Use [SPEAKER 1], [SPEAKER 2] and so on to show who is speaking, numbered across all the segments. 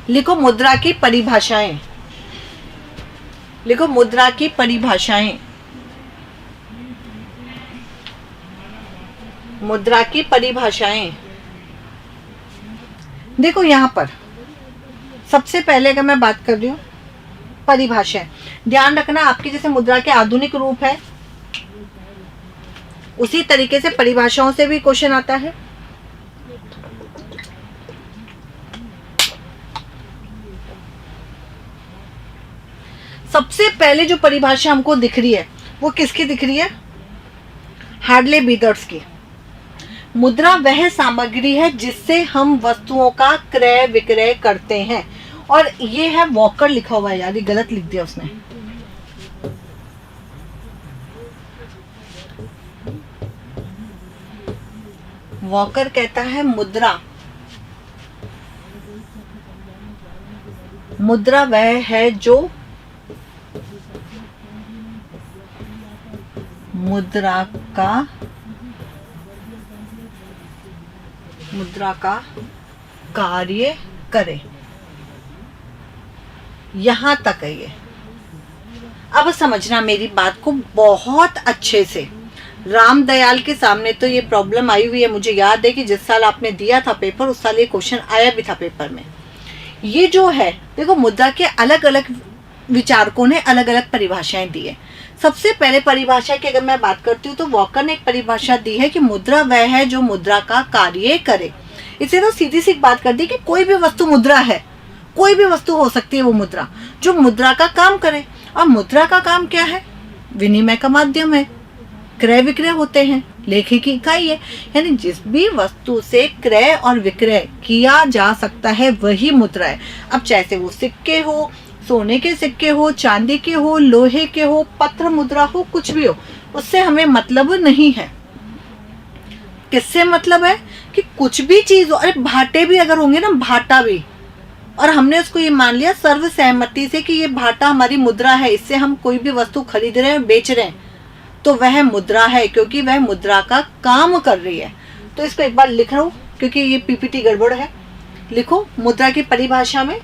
[SPEAKER 1] लिखो मुद्रा की परिभाषाएं, लिखो मुद्रा की परिभाषाएं, मुद्रा की परिभाषाएं। देखो यहां पर सबसे पहले अगर मैं बात कर रही हूं परिभाषाएं, ध्यान रखना आपकी जैसे मुद्रा के आधुनिक रूप है उसी तरीके से परिभाषाओं से भी क्वेश्चन आता है। सबसे पहले जो परिभाषा हमको दिख रही है वो किसकी दिख रही है? हार्ले विदर्स की। मुद्रा वह सामग्री है जिससे हम वस्तुओं का क्रय विक्रय करते हैं। और ये है वॉकर लिखा हुआ है यार, ये गलत लिख दिया उसने। वॉकर कहता है मुद्रा, मुद्रा वह है जो मुद्रा का कार्य करे। यहां तक है ये। अब समझना मेरी बात को बहुत अच्छे से। रामदयाल के सामने तो ये प्रॉब्लम आई हुई है, मुझे याद है कि जिस साल आपने दिया था पेपर उस साल ये क्वेश्चन आया भी था पेपर में। ये जो है देखो मुद्रा के अलग अलग विचारकों ने अलग अलग परिभाषाएं दी है। सबसे पहले परिभाषा की अगर मैं बात करती हूँ तो वॉकर ने एक परिभाषा दी है कि मुद्रा वह है जो मुद्रा का कार्य करे। इसे तो सीधी सी बात कर दी कि कोई भी वस्तु मुद्रा है, कोई भी वस्तु हो सकती है वो मुद्रा, जो मुद्रा का काम करे। और मुद्रा का काम क्या है? विनिमय का माध्यम है, क्रय विक्रय होते हैं, लेखे की इकाई है। यानी जिस भी वस्तु से क्रय और विक्रय किया जा सकता है वही मुद्रा है। अब चाहे वो सिक्के हो, सोने के सिक्के हो, चांदी के हो, लोहे के हो, पत्र मुद्रा हो, कुछ भी हो, उससे हमें मतलब नहीं है। किससे मतलब है? कि कुछ भी चीज हो। अरे भाटे भी अगर होंगे ना, भाटा भी, और हमने उसको ये मान लिया सर्व सहमति से कि ये भाटा हमारी मुद्रा है, इससे हम कोई भी वस्तु खरीद रहे हैं बेच रहे हैं, तो वह मुद्रा है क्योंकि वह मुद्रा का काम कर रही है। तो इसको एक बार लिख लो क्योंकि ये पीपीटी गड़बड़ है। लिखो मुद्रा की परिभाषा में,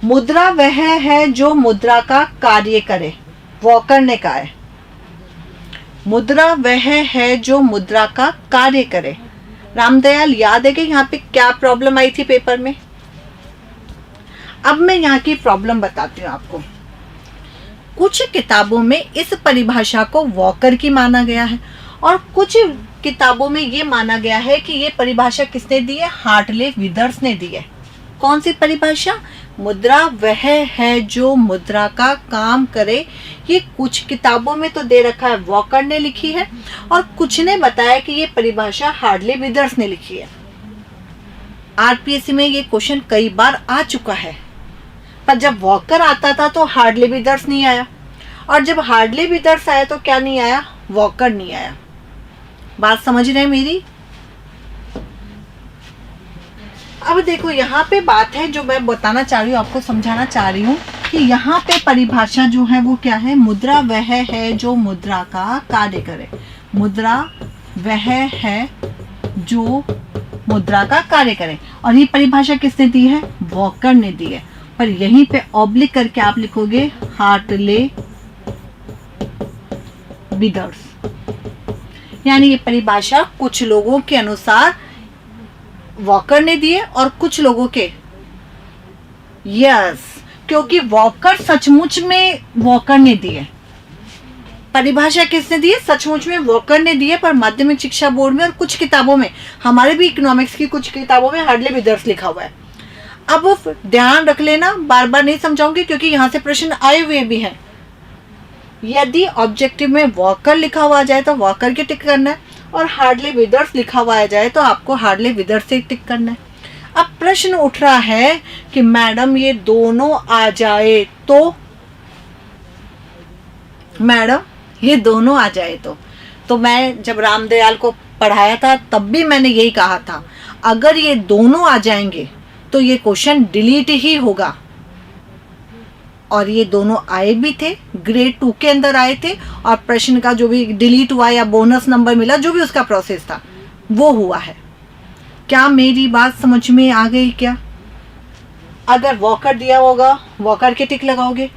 [SPEAKER 1] मुद्रा वह है जो मुद्रा का कार्य करे। वॉकर ने कहा है मुद्रा वह है जो मुद्रा का कार्य करे। रामदयाल याद है कि यहाँ पे क्या प्रॉब्लम आई थी पेपर में? अब मैं यहाँ की प्रॉब्लम बताती हूँ आपको। कुछ किताबों में इस परिभाषा को वॉकर की माना गया है और कुछ किताबों में ये माना गया है कि ये परिभाषा किसने दी है? हार्ले विदर्स ने दी है। कौन सी परिभाषा? मुद्रा वह है जो मुद्रा का काम करे। ये कुछ किताबों में तो दे रखा है वॉकर ने लिखी है और कुछ ने बताया कि ये परिभाषा हार्ले विदर्स ने लिखी है। आरपीएससी में ये क्वेश्चन कई बार आ चुका है, पर जब वॉकर आता था तो हार्ले विदर्स नहीं आया, और जब हार्ले विदर्स आया तो क्या नहीं आया? वॉकर नहीं आया। बात समझ रहे हैं मेरी? अब देखो यहाँ पे बात है जो मैं बताना चाह रही हूँ, आपको समझाना चाह रही हूँ कि यहाँ पे परिभाषा जो है वो क्या है? मुद्रा वह है जो मुद्रा का कार्य करे। मुद्रा वह है जो मुद्रा का कार्य करे। और ये परिभाषा किसने दी है? वॉकर ने दी है। पर यहीं पे ऑब्लिक करके आप लिखोगे हार्ले विदर्स। यानी ये परिभाषा कुछ लोगों के अनुसार वॉकर ने दिए और कुछ लोगों के यस, क्योंकि वॉकर सचमुच में वॉकर ने दिए। परिभाषा किसने दी है? सचमुच में वॉकर ने दी है, पर माध्यमिक शिक्षा बोर्ड में और कुछ किताबों में, हमारे भी इकोनॉमिक्स की कुछ किताबों में हार्ले विदर्स लिखा हुआ है। अब ध्यान रख लेना, बार बार नहीं समझाऊंगी क्योंकि यहां से प्रश्न आए हुए भी हैं। यदि ऑब्जेक्टिव में वॉकर लिखा हुआ जाए तो वॉकर के टिक करना है, और हार्ले विदर्स लिखा हुआ जाए तो आपको हार्ले विदर्स से टिक करना है। अब प्रश्न उठ रहा है कि मैडम ये दोनों आ जाए तो, मैडम ये दोनों आ जाए तो मैं जब रामदयाल को पढ़ाया था तब भी मैंने यही कहा था, अगर ये दोनों आ जाएंगे तो ये क्वेश्चन डिलीट ही होगा। और ये दोनों आए भी थे, ग्रेड 2 के अंदर आए थे, और प्रश्न का जो भी डिलीट हुआ या बोनस नंबर मिला, जो भी उसका प्रोसेस था वो हुआ है। क्या मेरी बात समझ में आ गई क्या? अगर वॉकर दिया होगा वॉकर के टिक लगाओगे,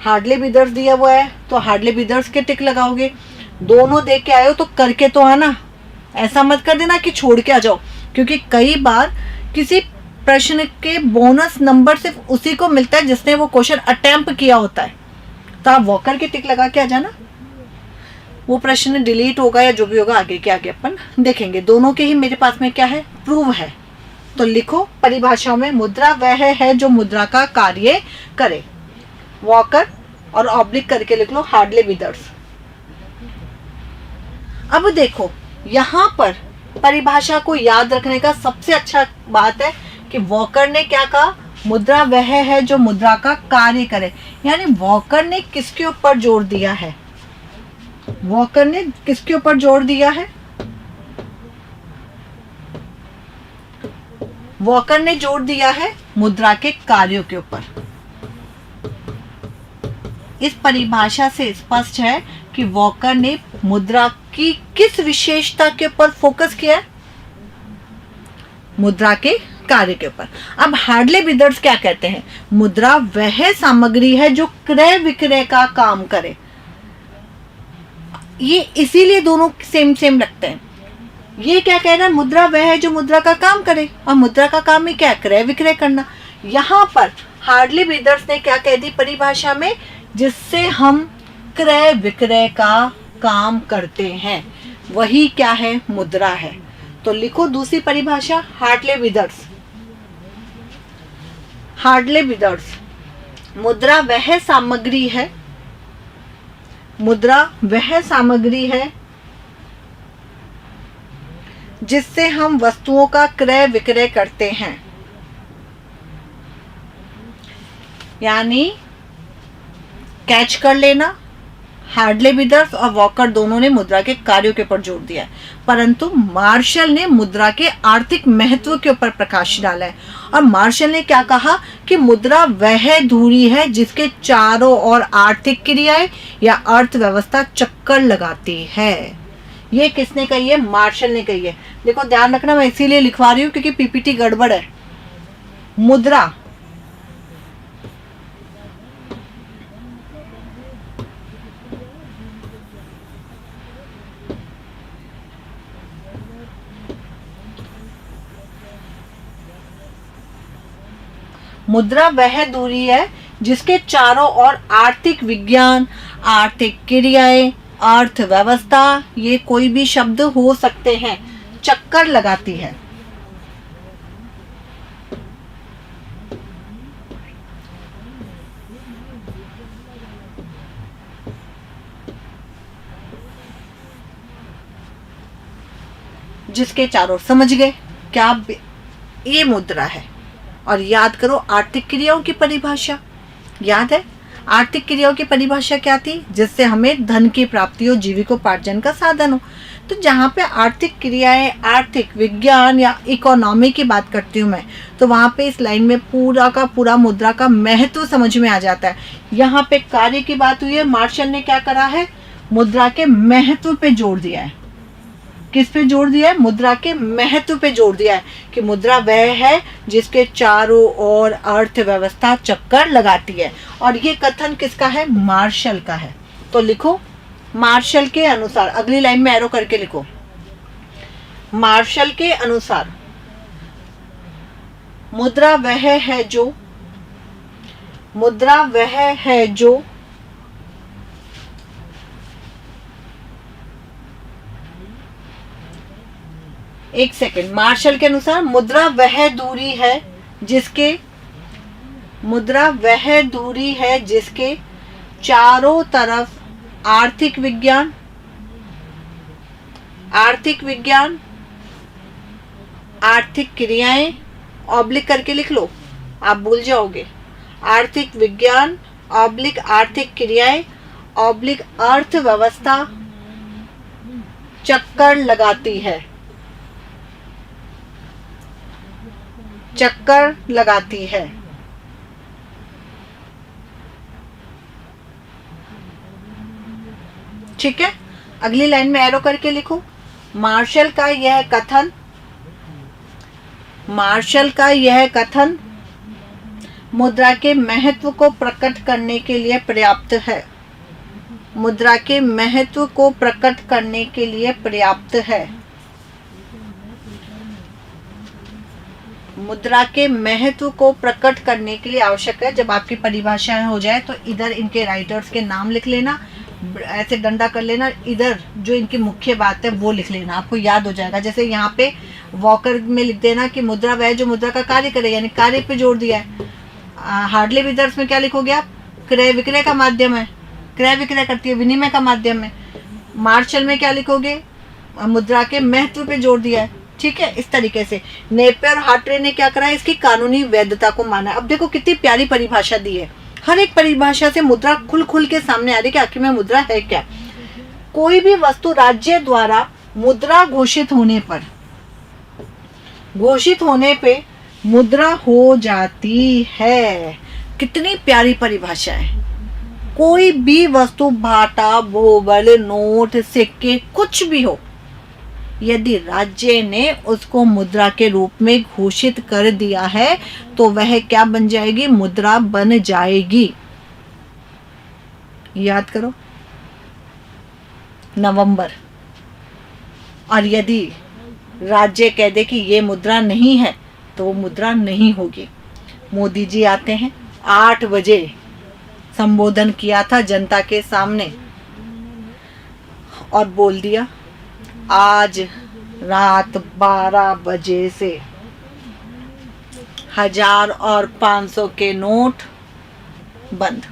[SPEAKER 1] हार्डली बिदर्स दिया हुआ है तो हार्डली बिदर्स के टिक लगाओगे। दोनों देख के आए हो तो करके तो आना, ऐसा मत कर देना कि छोड़ के आ जाओ, क्योंकि कई बार किसी प्रश्न के बोनस नंबर सिर्फ उसी को मिलता है जिसने वो क्वेश्चन अटेम्प्ट किया होता है। तो आप वॉकर के टिक लगा के आ जाना, वो प्रश्न डिलीट होगा या जो भी होगा आगे के आगे अपन देखेंगे। दोनों के ही मेरे पास में क्या है, प्रूव है। तो लिखो परिभाषाओं में, मुद्रा वह है जो मुद्रा का कार्य करे। वॉकर और ऑब्लिक करके लिख लो हार्डली बिदर्स। अब देखो यहाँ पर परिभाषा को याद रखने का सबसे अच्छा बात है कि वॉकर ने क्या कहा, मुद्रा वह है जो मुद्रा का कार्य करे। यानी वॉकर ने किसके ऊपर जोर दिया है, वॉकर ने किसके ऊपर जोर दिया है, वॉकर ने जोर दिया है मुद्रा के कार्यों के ऊपर। इस परिभाषा से स्पष्ट है कि वॉकर ने मुद्रा की किस विशेषता के ऊपर फोकस किया है, मुद्रा के कार्य के ऊपर। अब हार्डली बिदर्स क्या कहते हैं, मुद्रा वह सामग्री है जो क्रय विक्रय का काम करे। ये इसीलिए दोनों सेम सेम रखते हैं। ये क्या कह रहा है, मुद्रा वह है जो मुद्रा का काम करे, और मुद्रा का काम ही क्या है, क्रय विक्रय करना। यहाँ पर हार्डली बिदर्स ने क्या कह दी परिभाषा में, जिससे हम क्रय विक्रय का काम करते हैं वही क्या है, मुद्रा है। तो लिखो दूसरी परिभाषा हार्डली बिदर्स। हार्डली बिदर्स, मुद्रा वह सामग्री है, मुद्रा वह सामग्री है जिससे हम वस्तुओं का क्रय विक्रय करते हैं। यानी कैच कर लेना, हार्डली बिदर्स और वॉकर दोनों ने मुद्रा के कार्यों के ऊपर जोर दिया है, परंतु मार्शल ने मुद्रा के आर्थिक महत्व के ऊपर प्रकाश डाला है। और मार्शल ने क्या कहा कि मुद्रा वह धुरी है जिसके चारों ओर आर्थिक क्रियाएं या अर्थव्यवस्था चक्कर लगाती है। ये किसने कही है, मार्शल ने कही है। देखो ध्यान रखना, मैं इसीलिए लिखवा रही हूँ क्योंकि पीपीटी गड़बड़ है। मुद्रा मुद्रा वह दूरी है जिसके चारों ओर आर्थिक विज्ञान, आर्थिक क्रियाएं, अर्थव्यवस्था, ये कोई भी शब्द हो सकते हैं, चक्कर लगाती है। जिसके चारों, समझ गए क्या, ये मुद्रा है। और याद करो आर्थिक क्रियाओं की परिभाषा, याद है आर्थिक क्रियाओं की परिभाषा क्या थी, जिससे हमें धन की प्राप्ति हो, जीविकोपार्जन का साधन हो। तो जहाँ पे आर्थिक क्रियाएं, आर्थिक विज्ञान या इकोनॉमी की बात करती हूँ मैं, तो वहाँ पे इस लाइन में पूरा का पूरा मुद्रा का महत्व समझ में आ जाता है। यहाँ पे कार्य की बात हुई है, मार्शल ने क्या करा है, मुद्रा के महत्व पे जोर दिया है। किस पे जोर दिया है, मुद्रा के महत्व पे जोर दिया है कि मुद्रा वह है जिसके चारों ओर अर्थव्यवस्था चक्कर लगाती है। और ये कथन किसका है, मार्शल का है। तो लिखो मार्शल के अनुसार, अगली लाइन में एरो करके लिखो, मार्शल के अनुसार मुद्रा वह है जो, मुद्रा वह है जो एक सेकेंड, मार्शल के अनुसार मुद्रा वह दूरी है जिसके, मुद्रा वह दूरी है जिसके चारों तरफ आर्थिक विज्ञान, आर्थिक विज्ञान, आर्थिक क्रियाएं, ऑब्लिक करके लिख लो, आप भूल जाओगे, आर्थिक विज्ञान ऑब्लिक आर्थिक क्रियाएं ऑब्लिक अर्थव्यवस्था चक्कर लगाती है, चक्कर लगाती है। ठीक है, अगली लाइन में एरो करके लिखो, मार्शल का यह कथन मार्शल का यह कथन मुद्रा के महत्व को प्रकट करने के लिए पर्याप्त है। मुद्रा के महत्व को प्रकट करने के लिए पर्याप्त है। मुद्रा के महत्व को प्रकट करने के लिए आवश्यक है। जब आपकी परिभाषाएं हो जाए तो इधर इनके राइटर्स के नाम लिख लेना, ऐसे डंडा कर लेना, इधर जो इनकी मुख्य बात है वो लिख लेना, आपको याद हो जाएगा। जैसे यहाँ पे वॉकर में लिख देना कि मुद्रा वह जो मुद्रा का कार्य करे, यानी कार्य पे जोर दिया है। हार्डली विदर्स में क्या लिखोगे आप? क्रय विक्रय का माध्यम है, क्रय विक्रय करती है, विनिमय का माध्यम है। मार्शल में क्या लिखोगे? मुद्रा के महत्व पे जोर दिया है। ठीक है, इस तरीके से नेपियर और हार्ट्रे ने क्या करा है? इसकी कानूनी वैधता को माना। अब देखो कितनी प्यारी परिभाषा दी है। हर एक परिभाषा से मुद्रा खुल खुल के सामने आ रही है कि आखिर में मुद्रा है क्या। कोई भी वस्तु राज्य द्वारा मुद्रा घोषित होने पे मुद्रा हो जाती है। कितनी प्यारी परिभाषा है। कोई भी वस्तु, भाटा, भोबल, नोट, सिक्के, कुछ भी हो, यदि राज्य ने उसको मुद्रा के रूप में घोषित कर दिया है तो वह क्या बन जाएगी? मुद्रा बन जाएगी। याद करो, नवंबर। और यदि राज्य कह दे कि ये मुद्रा नहीं है तो वो मुद्रा नहीं होगी। मोदी जी आते हैं, 8 बजे संबोधन किया था जनता के सामने और बोल दिया आज रात 12 बजे से 1000 और 500 के नोट बंद।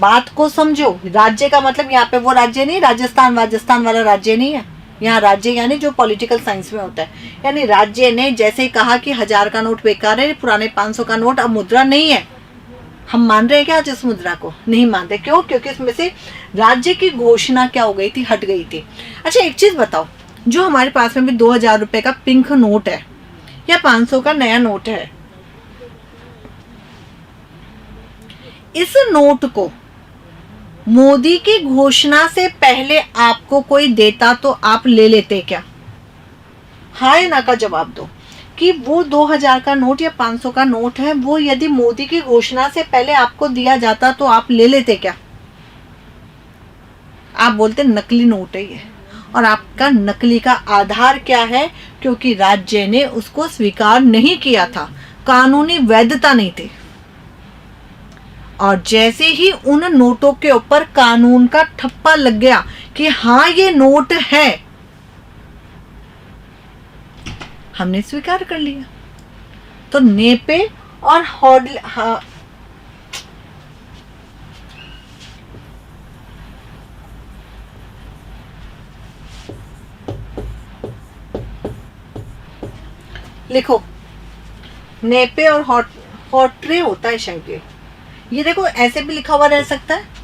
[SPEAKER 1] बात को समझो। राज्य का मतलब यहाँ पे वो राज्य नहीं, राजस्थान वाला राज्य नहीं है। यहाँ राज्य यानी जो पॉलिटिकल साइंस में होता है, यानी राज्य ने जैसे ही कहा कि 1000 का नोट बेकार है, पुराने 500 का नोट अब मुद्रा नहीं है। हम मान रहे हैं क्या आज इस मुद्रा को? नहीं मानते। क्यों? क्योंकि इसमें से राज्य की घोषणा क्या हो गई थी? हट गई थी। अच्छा एक चीज बताओ, जो हमारे पास में भी 2000 रुपए का पिंक नोट है या 500 का नया नोट है, इस नोट को मोदी की घोषणा से पहले आपको कोई देता तो आप ले लेते क्या? हाँ या ना का जवाब दो कि वो 2000 का नोट या 500 का नोट है, वो यदि मोदी की घोषणा से पहले आपको दिया जाता तो आप ले लेते क्या? आप बोलते नकली नोट है ये। और आपका नकली का आधार क्या है? क्योंकि राज्य ने उसको स्वीकार नहीं किया था, कानूनी वैधता नहीं थी। और जैसे ही उन नोटों के ऊपर कानून का ठप्पा लग गया कि हाँ ये नोट है, हमने स्वीकार कर लिया। तो नेपे और हाँ, लिखो नेपे और हॉट्रे होता है शायद। ये देखो ऐसे भी लिखा हुआ रह सकता है,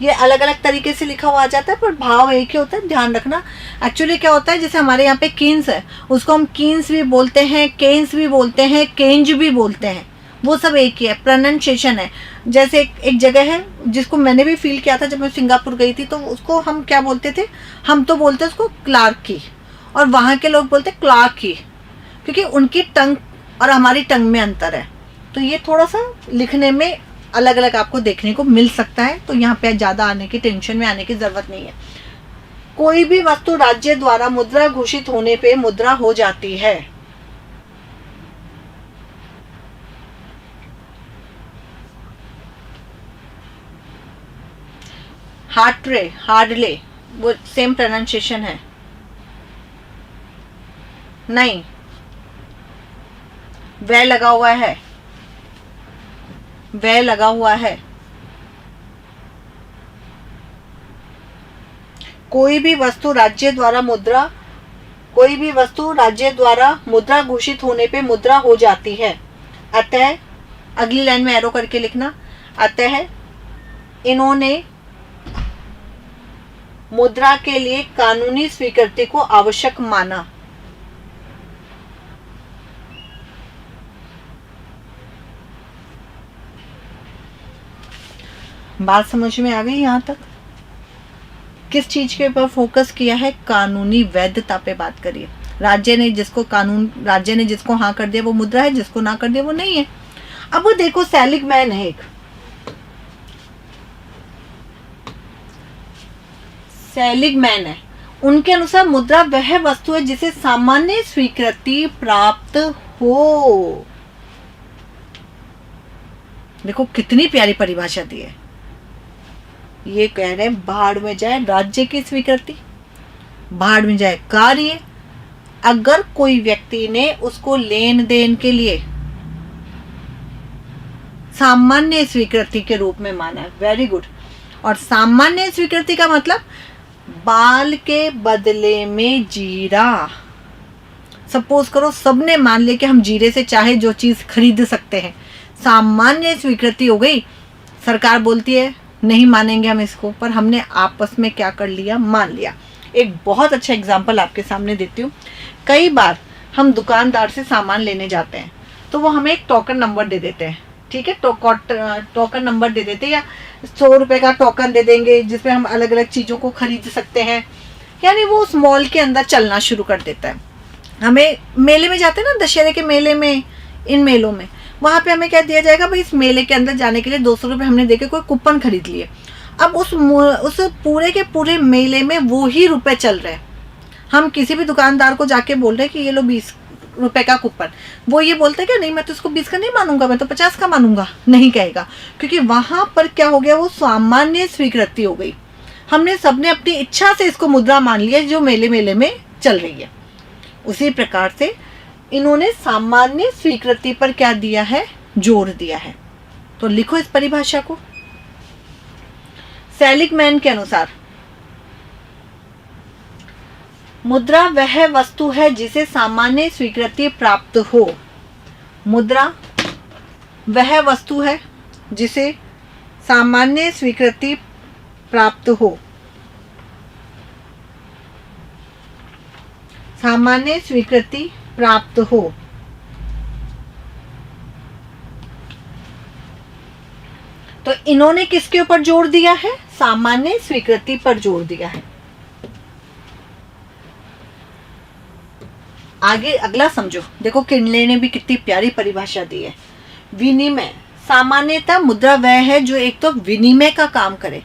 [SPEAKER 1] ये अलग अलग तरीके से लिखा हुआ आ जाता है, पर भाव एक ही होता है, ध्यान रखना। एक्चुअली क्या होता है, जैसे हमारे यहाँ पे कीन्स है, उसको हम कीन्स भी बोलते हैं, केन्स भी बोलते हैं, केंज भी बोलते हैं, वो सब एक ही है, प्रोनाउंसिएशन है। जैसे एक जगह है जिसको मैंने भी फील किया था जब मैं सिंगापुर गई थी, तो उसको हम क्या बोलते थे? हम तो बोलते उसको क्लार्क की, और वहाँ के लोग बोलते क्लार्क की, क्योंकि उनकी टंग और हमारी टंग में अंतर है। तो ये थोड़ा सा लिखने में अलग अलग आपको देखने को मिल सकता है, तो यहाँ पे ज़्यादा आने की टेंशन में आने की ज़रूरत नहीं है। कोई भी वस्तु राज्य द्वारा मुद्रा घोषित होने पे मुद्रा हो जाती है। हार्डले वो सेम प्रोनाउंसिएशन है? नहीं, वह लगा हुआ है, वह लगा हुआ है। कोई भी वस्तु राज्य द्वारा मुद्रा घोषित होने पे मुद्रा हो जाती है। अतः अगली लाइन में एरो करके लिखना, अतः इन्होंने मुद्रा के लिए कानूनी स्वीकृति को आवश्यक माना। बात समझ में आ गई? यहाँ तक किस चीज के ऊपर फोकस किया है? कानूनी वैधता पे बात करिए। राज्य ने जिसको हाँ कर दिया वो मुद्रा है, जिसको ना कर दिया वो नहीं है। अब वो देखो सेलिगमैन है, एक सेलिगमैन है, उनके अनुसार मुद्रा वह वस्तु है जिसे सामान्य स्वीकृति प्राप्त हो। देखो कितनी प्यारी परिभाषा दी है। ये कह रहे हैं भाड़ में जाए राज्य की स्वीकृति, भाड़ में जाए कार्य, अगर कोई व्यक्ति ने उसको लेन देन के लिए सामान्य स्वीकृति के रूप में माना है। Very good. और सामान्य स्वीकृति का मतलब बाल के बदले में जीरा। सपोज करो सबने मान लिया कि हम जीरे से चाहे जो चीज खरीद सकते हैं, सामान्य स्वीकृति हो गई। सरकार बोलती है नहीं मानेंगे हम इसको, पर हमने आपस में क्या कर लिया, मान लिया। एक बहुत अच्छा एग्जाम्पल आपके सामने देती हूँ। कई बार हम दुकानदार से सामान लेने जाते हैं तो वो हमें एक टोकन नंबर दे देते हैं, ठीक है, टोकन नंबर दे देते हैं, या 100 रुपए का टोकन दे देंगे जिसमें हम अलग अलग चीज़ों को खरीद सकते हैं। यानी वो उस मॉल के अंदर चलना शुरू कर देता है। हमें मेले में जाते हैं ना, दशहरे के मेले में, इन मेलों में, वहाँ पे हमें क्या दिया जाएगा, भाई इस मेले के अंदर जाने के लिए 200 रुपये हमने देके कोई कूपन खरीद लिए। अब उस पूरे के पूरे मेले में वो ही रुपए चल रहे हैं। हम किसी भी दुकानदार को जाके बोल रहे हैं कि ये लो 20 रुपए का कूपन, वो ये बोलते हैं कि नहीं मैं तो इसको 20 का नहीं मानूंगा, मैं तो 50 का मानूंगा, नहीं कहेगा, क्योंकि वहां पर क्या हो गया, वो सामान्य स्वीकृति हो गई। हमने सबने अपनी इच्छा से इसको मुद्रा मान लिया जो मेले में चल रही है। उसी प्रकार से इन्होंने सामान्य स्वीकृति पर क्या दिया है, जोर दिया है। तो लिखो इस परिभाषा को। सेलिगमैन के अनुसार मुद्रा वह वस्तु है जिसे सामान्य स्वीकृति प्राप्त हो। मुद्रा वह वस्तु है जिसे सामान्य स्वीकृति प्राप्त हो। सामान्य स्वीकृति प्राप्त हो। तो इन्होंने किसके ऊपर जोर दिया है, सामान्य स्वीकृति पर जोर दिया है। आगे अगला समझो, देखो किनले ने भी कितनी प्यारी परिभाषा दी है। विनिमय, सामान्यतः मुद्रा वह है जो एक तो विनिमय का काम करे,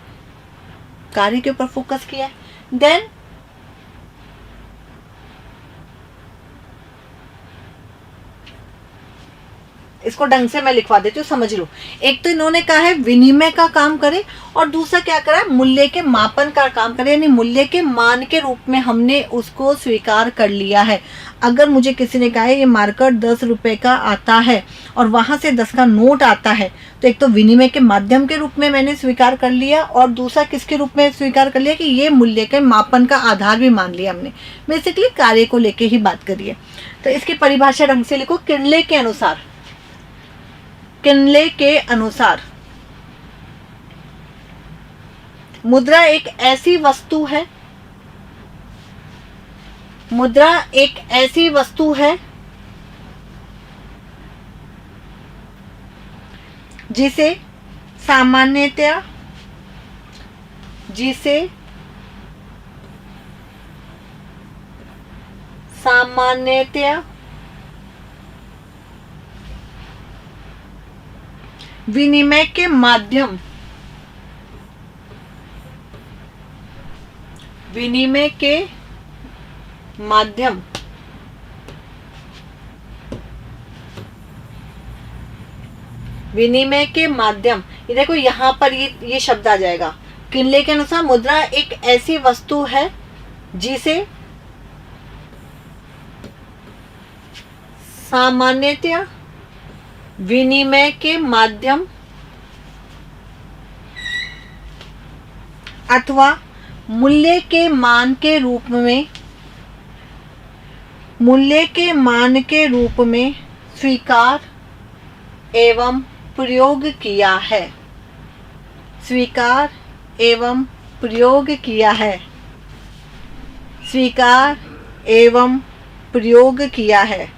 [SPEAKER 1] कार्य के ऊपर फोकस किया है। देन इसको ढंग से मैं लिखवा देती हूँ, समझ लो। एक तो इन्होंने कहा है विनिमय का काम करे, और दूसरा क्या करा है, मूल्य के मापन का काम करे, यानी मूल्य के मान के रूप में हमने उसको स्वीकार कर लिया है। अगर मुझे किसी ने कहा है ये मार्कर 10 रुपए का आता है और वहां से 10 का नोट आता है, तो एक तो विनिमय के माध्यम के रूप में मैंने स्वीकार कर लिया, और दूसरा किसके रूप में स्वीकार कर लिया कि ये मूल्य के मापन का आधार भी मान लिया हमने। बेसिकली कार्य को लेके ही बात करिए। तो इसकी परिभाषा ढंग से लिखो। किनले के अनुसार, किनले के अनुसार मुद्रा एक ऐसी वस्तु है, मुद्रा एक ऐसी वस्तु है जिसे सामान्यतया विनिमय के माध्यम, विनिमय के माध्यम विनिमय के माध्यम, ये देखो यहाँ पर ये शब्द आ जाएगा। किनले के अनुसार मुद्रा एक ऐसी वस्तु है जिसे सामान्यतया विनिमय के माध्यम अथवा मूल्य के मान के रूप में, मूल्य के मान के रूप में स्वीकार एवं प्रयोग किया है, स्वीकार एवं प्रयोग किया है, स्वीकार एवं प्रयोग किया है।